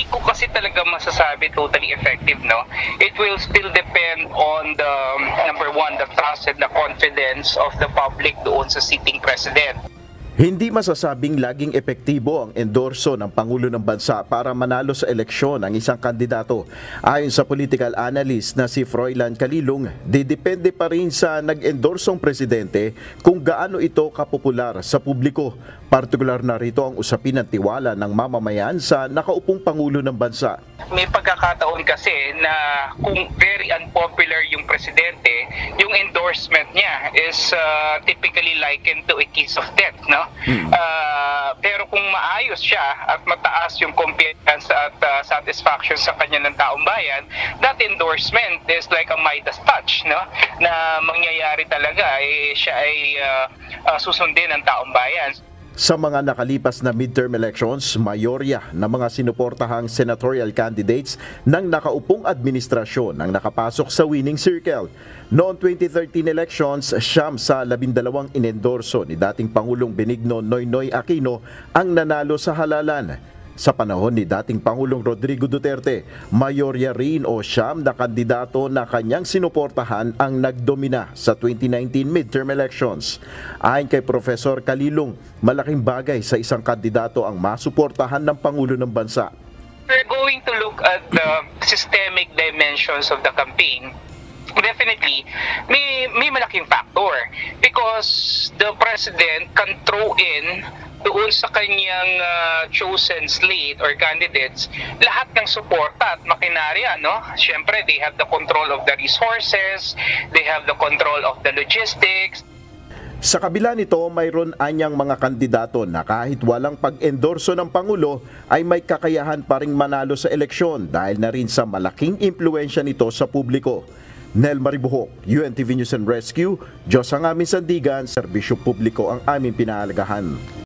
hindi ko kasi talaga masasabi totally effective, no? It will still depend on the, number one, the trust and the confidence of the public doon sa sitting president. Hindi masasabing laging epektibo ang endorso ng Pangulo ng Bansa para manalo sa eleksyon ang isang kandidato. Ayon sa political analyst na si Froilan Calilong, didepende pa rin sa nag-endorsong presidente kung gaano ito kapopular sa publiko. Partikular na rito ang usapin ng tiwala ng mamamayan sa nakaupong Pangulo ng Bansa. May pagkakataon kasi na kung very unpopular yung presidente, yung endorsement niya is typically likened to a kiss of death, no? Pero kung maayos siya at mataas yung confiance at satisfaction sa kanya ng taong bayan, that endorsement is like a Midas touch, no? Na mangyayari talaga siya ay susundin ng taong bayan. Sa mga nakalipas na midterm elections, mayorya ng mga sinuportahang senatorial candidates ng nakaupong administrasyon ang nakapasok sa winning circle. Noong 2013 elections, 9 sa 12 inendorso ni dating Pangulong Benigno Noynoy Aquino ang nanalo sa halalan. Sa panahon ni dating Pangulong Rodrigo Duterte, mayorya rin o 9 na kandidato na kanyang sinuportahan ang nagdomina sa 2019 midterm elections. Ayon kay Professor Calilong, malaking bagay sa isang kandidato ang masuportahan ng Pangulo ng Bansa. We're going to look at the systemic dimensions of the campaign. Definitely, may malaking factor because the president can throw in doon sa kanyang chosen slate or candidates lahat ng suporta at makinarya, no? Siyempre, they have the control of the resources, they have the control of the logistics. Sa kabila nito, mayroon anyang mga kandidato na kahit walang pag-endorso ng Pangulo ay may kakayahan pa ring manalo sa eleksyon dahil na rin sa malaking impluensya nito sa publiko. Nel Maribuhok, UNTV News and Rescue, Diyos ang aming sandigan, serbisyo publiko ang aming pinahalagahan.